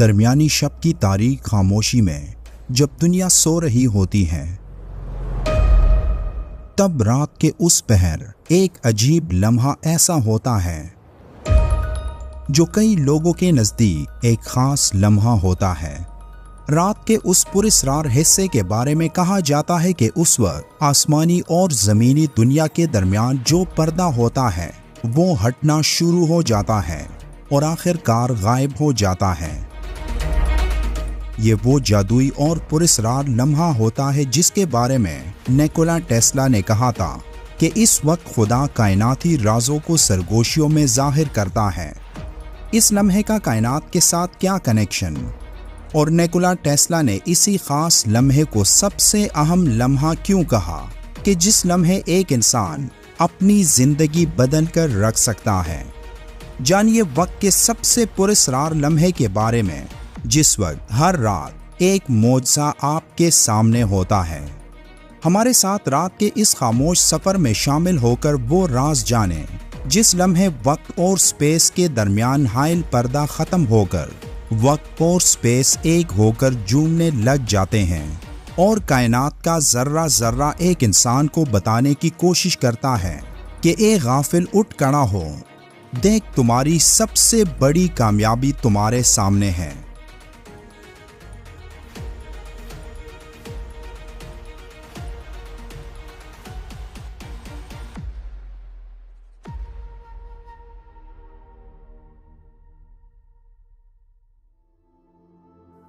दरमियानी शब की तारीक खामोशी में जब दुनिया सो रही होती है, तब रात के उस पहर एक अजीब लम्हा ऐसा होता है जो कई लोगों के नज़दीक एक ख़ास लम्हा होता है। रात के उस पुरस्रार हिस्से के बारे में कहा जाता है कि उस वक्त आसमानी और ज़मीनी दुनिया के दरमियान जो पर्दा होता है वो हटना शुरू हो जाता है और आखिरकार गायब हो जाता है। ये वो जादुई और पुरस्रार लम्हा होता है जिसके बारे में निकोला टेस्ला ने कहा था कि इस वक्त खुदा कायनाती राजों को सरगोशियों में जाहिर करता है। इस लम्हे का कायनात के साथ क्या कनेक्शन, और निकोला टेस्ला ने इसी खास लम्हे को सबसे अहम लम्हा क्यों कहा कि जिस लम्हे एक इंसान अपनी जिंदगी बदल कर रख सकता है। जानिए वक्त के सबसे पुरस्रार लम्हे के बारे में जिस वक्त हर रात एक मौजज़ा आपके सामने होता है। हमारे साथ रात के इस खामोश सफ़र में शामिल होकर वो राज जाने जिस लम्हे वक्त और स्पेस के दरमियान हाइल पर्दा ख़त्म होकर वक्त और स्पेस एक होकर झूमने लग जाते हैं और कायनात का ज़र्रा ज़र्रा एक इंसान को बताने की कोशिश करता है कि ए गाफिल उठ खड़ा हो, देख तुम्हारी सबसे बड़ी कामयाबी तुम्हारे सामने है।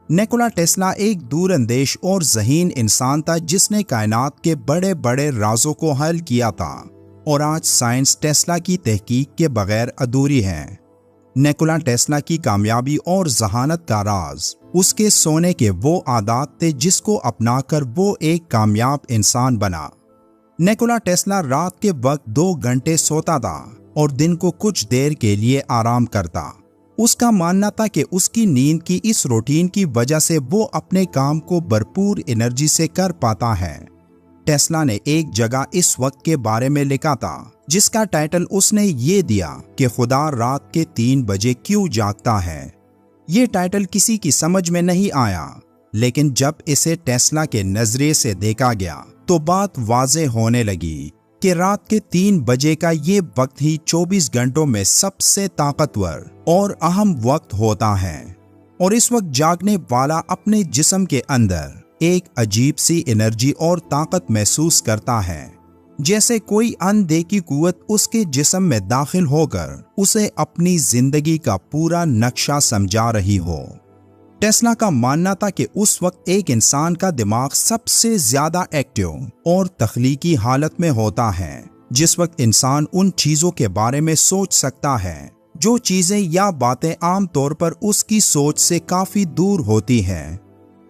निकोला टेस्ला एक दूरअंदेश और ज़हीन इंसान था जिसने कायनात के बड़े बड़े राजों को हल किया था और आज साइंस टेस्ला की तहकीक के बगैर अधूरी है। निकोला टेस्ला की कामयाबी और जहानत का राज उसके सोने के वो आदत थे जिसको अपनाकर वो एक कामयाब इंसान बना। निकोला टेस्ला रात के वक्त 2 घंटे सोता था और दिन को कुछ देर के लिए आराम करता। उसका मानना था कि उसकी नींद की इस रूटीन की वजह से वो अपने काम को भरपूर एनर्जी से कर पाता है। टेस्ला ने एक जगह इस वक्त के बारे में लिखा था जिसका टाइटल उसने ये दिया कि खुदा रात के 3 बजे क्यों जागता है। ये टाइटल किसी की समझ में नहीं आया, लेकिन जब इसे टेस्ला के नजरिए से देखा गया तो बात वाज़ेह होने लगी कि रात के 3 बजे का ये वक्त ही 24 घंटों में सबसे ताकतवर और अहम वक्त होता है और इस वक्त जागने वाला अपने जिस्म के अंदर एक अजीब सी एनर्जी और ताकत महसूस करता है, जैसे कोई अनदेखी कुव्वत उसके जिस्म में दाखिल होकर उसे अपनी जिंदगी का पूरा नक्शा समझा रही हो। टेस्ला का मानना था कि उस वक्त एक इंसान का दिमाग सबसे ज्यादा एक्टिव और तख्लीकी हालत में होता है, जिस वक्त इंसान उन चीजों के बारे में सोच सकता है जो चीजें या बातें आम तौर पर उसकी सोच से काफी दूर होती हैं।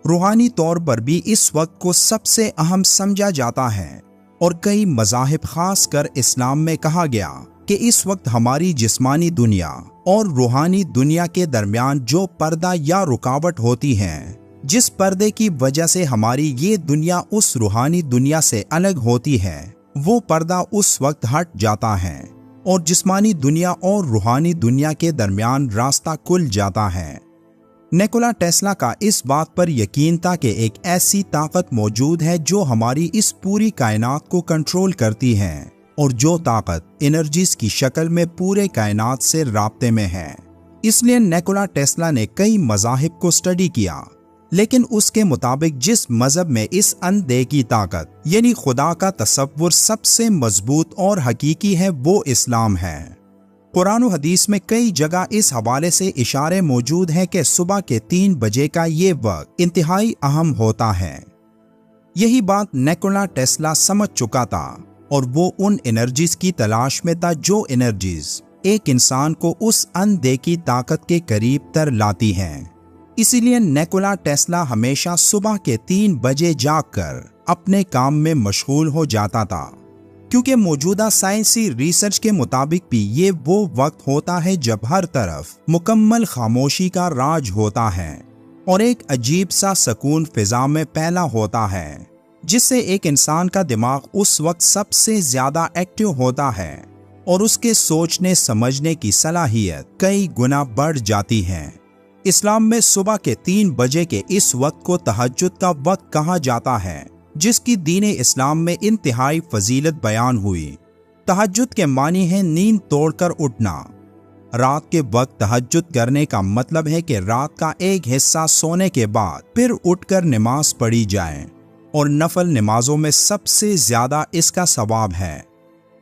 रूहानी तौर पर भी इस वक्त को सबसे अहम समझा जाता है और कई मज़ाहिब खास कर इस्लाम में कहा गया कि इस वक्त हमारी जिस्मानी दुनिया और रूहानी दुनिया के दरमियान जो पर्दा या रुकावट होती है, जिस पर्दे की वजह से हमारी ये दुनिया उस रूहानी दुनिया से अलग होती है, वो पर्दा उस वक्त हट जाता है और जिस्मानी दुनिया और रूहानी दुनिया के दरमियान रास्ता खुल जाता है। निकोला टेस्ला का इस बात पर यकीन था कि एक ऐसी ताकत मौजूद है जो हमारी इस पूरी कायनात को कंट्रोल करती है और जो ताकत एनर्जीज की शक्ल में पूरे कायनात से राब्ते में है। इसलिए निकोला टेस्ला ने कई मज़ाहिब को स्टडी किया, लेकिन उसके मुताबिक जिस मजहब में इस अनदेखी ताकत यानी खुदा का तसव्वुर सबसे मजबूत और हकीकी है वो इस्लाम है। कुरान और हदीस में कई जगह इस हवाले से इशारे मौजूद हैं कि सुबह के 3 बजे का ये वक्त इंतहाई अहम होता है। यही बात निकोला टेस्ला समझ चुका था और वो उन एनर्जीज की तलाश में था जो एनर्जीज एक इंसान को उस अनदेखी ताकत के करीब तर लाती हैं। इसीलिए निकोला टेस्ला हमेशा सुबह के 3 बजे जागकर अपने काम में मशगूल हो जाता था, क्योंकि मौजूदा साइंसी रिसर्च के मुताबिक भी ये वो वक्त होता है जब हर तरफ मुकम्मल खामोशी का राज होता है और एक अजीब सा सुकून फिजा में पैदा होता है, जिससे एक इंसान का दिमाग उस वक्त सबसे ज्यादा एक्टिव होता है और उसके सोचने समझने की सलाहियत कई गुना बढ़ जाती है। इस्लाम में सुबह के 3 बजे के इस वक्त को तहज्जुद का वक्त कहा जाता है, जिसकी दीन इस्लाम में इंतहाई फजीलत बयान हुई। तहज्जुद के मानी है नींद तोड़कर उठना। रात के वक्त तहज्जुद करने का मतलब है कि रात का एक हिस्सा सोने के बाद फिर उठकर नमाज पढ़ी जाए, और नफल नमाजों में सबसे ज्यादा इसका सवाब है।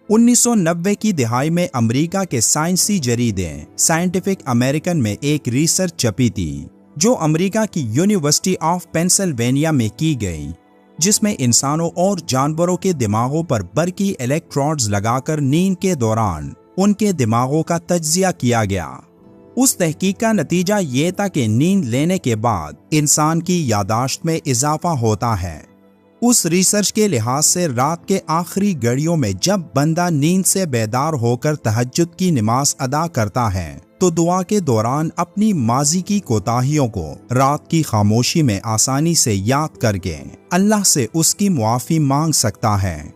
1990 की दिहाई में अमेरिका के साइंसी जरीदे साइंटिफिक अमेरिकन में एक रिसर्च छपी थी, जो अमेरिका की यूनिवर्सिटी ऑफ पेंसिल्वेनिया में की गई, जिसमें इंसानों और जानवरों के दिमागों पर बरकी इलेक्ट्रोड्स लगाकर नींद के दौरान उनके दिमागों का तज्जिया किया गया। उस तहकीक का नतीजा ये था कि नींद लेने के बाद इंसान की यादाश्त में इजाफा होता है। उस रिसर्च के लिहाज से रात के आखिरी घड़ियों में जब बंदा नींद से बेदार होकर तहज्जुद की नमाज अदा करता है, तो दुआ के दौरान अपनी माजी की कोताहियों को रात की खामोशी में आसानी से याद करके अल्लाह से उसकी मुआफ़ी मांग सकता है।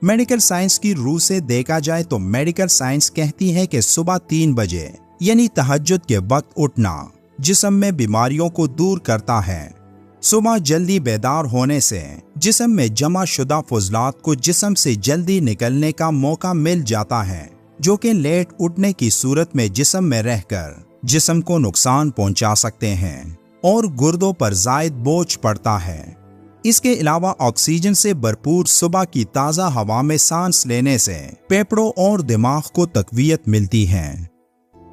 मेडिकल साइंस की रूह से देखा जाए तो मेडिकल साइंस कहती है कि सुबह 3 बजे यानी तहज्जुद के वक्त उठना जिस्म में बीमारियों को दूर करता है। सुबह जल्दी बेदार होने से जिस्म में जमा शुदा फुजलात को जिस्म से जल्दी निकलने का मौका मिल जाता है, जो कि लेट उठने की सूरत में जिस्म में रहकर जिस्म को नुकसान पहुंचा सकते हैं और गुर्दों पर जायद बोझ पड़ता है। इसके अलावा ऑक्सीजन से भरपूर सुबह की ताज़ा हवा में सांस लेने से फेफड़ों और दिमाग को तकवीयत मिलती है।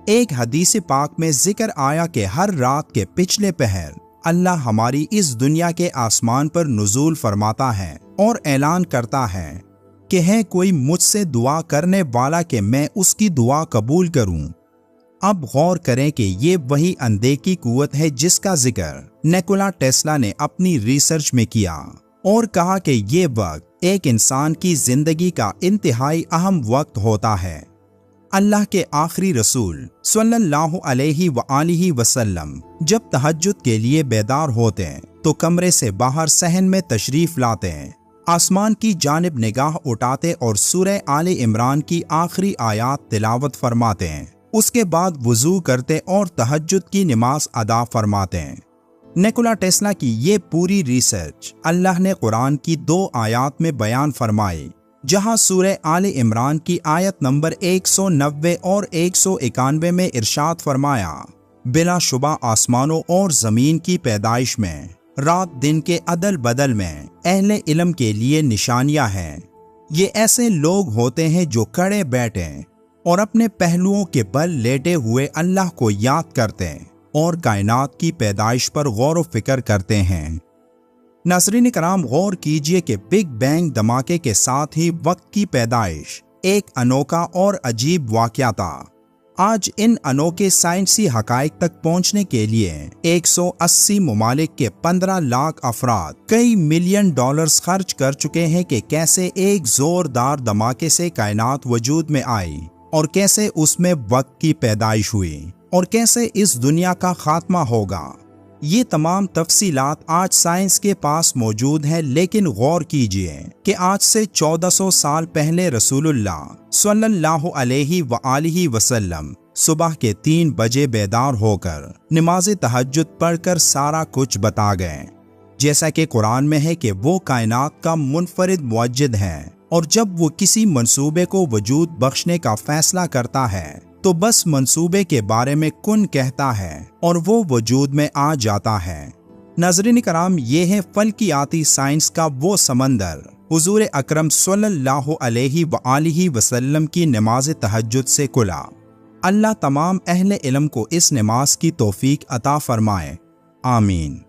एक हदीस पाक में जिक्र आया कि हर रात के पिछले पहर अल्लाह हमारी इस दुनिया के आसमान पर नुज़ूल फरमाता है और ऐलान करता है कि है कोई मुझसे दुआ करने वाला कि मैं उसकी दुआ कबूल करूं। अब गौर करें कि ये वही अनदेखी कुव्वत है जिसका जिक्र निकोला टेस्ला ने अपनी रिसर्च में किया और कहा कि ये वक्त एक इंसान की जिंदगी का इंतहाई अहम वक्त होता है। अल्लाह के आखिरी रसूल सल्लल्लाहु अलैहि वसल्लम जब तहज्जुद के लिए बेदार होते हैं तो कमरे से बाहर सहन में तशरीफ लाते हैं, आसमान की जानिब निगाह उठाते और सूरह आले इमरान की आखिरी आयात तिलावत फरमाते हैं। उसके बाद वुजू करते और तहज्जुद की नमाज अदा फरमाते हैं। निकोला टेस्ला की ये पूरी रिसर्च अल्लाह ने कुरान की 2 आयात में बयान फरमाई, जहां सूरह आले इमरान की आयत नंबर 190 और 191 में इरशाद फरमाया, बिलाशुबा आसमानों और ज़मीन की पैदाइश में रात दिन के अदल बदल में अहले इल्म के लिए निशानियां हैं। ये ऐसे लोग होते हैं जो खड़े बैठे और अपने पहलुओं के बल लेटे हुए अल्लाह को याद करते हैं और कायनात की पैदाइश पर गौर व फिक्र करते हैं। नाज़रीन कराम, गौर कीजिए कि बिग बैंग धमाके के साथ ही वक्त की पैदाइश एक अनोखा और अजीब वाक़या था। आज इन अनोखे साइंसी हकाइक तक पहुंचने के लिए 180 ममालिक के 15 लाख अफराद कई मिलियन डॉलर्स खर्च कर चुके हैं कि कैसे एक जोरदार धमाके से कायनात वजूद में आई और कैसे उसमें वक्त की पैदाइश हुई और कैसे इस दुनिया का खात्मा होगा। ये तमाम तफसीलात आज साइंस के पास मौजूद है, लेकिन गौर कीजिए कि आज से 1400 साल पहले रसूलुल्लाह सल्लल्लाहु अलैहि वसल्लम सुबह के 3 बजे बेदार होकर नमाज तहज्जुद पढ़कर सारा कुछ बता गए। जैसा कि कुरान में है कि वो कायनात का मुनफरिद मुअज्जिद है और जब वो किसी मंसूबे को वजूद बख्शने का फैसला करता है तो बस मंसूबे के बारे में कुन कहता है और वो वजूद में आ जाता है। नाज़रीन कराम, ये है फल्कियाती साइंस का वो समंदर हुजूर अकरम सल्लल्लाहु अलैहि वसल्लम की नमाज तहज्जुद से खुला। अल्लाह तमाम अहले इल्म को इस नमाज की तौफीक अता फरमाए। आमीन।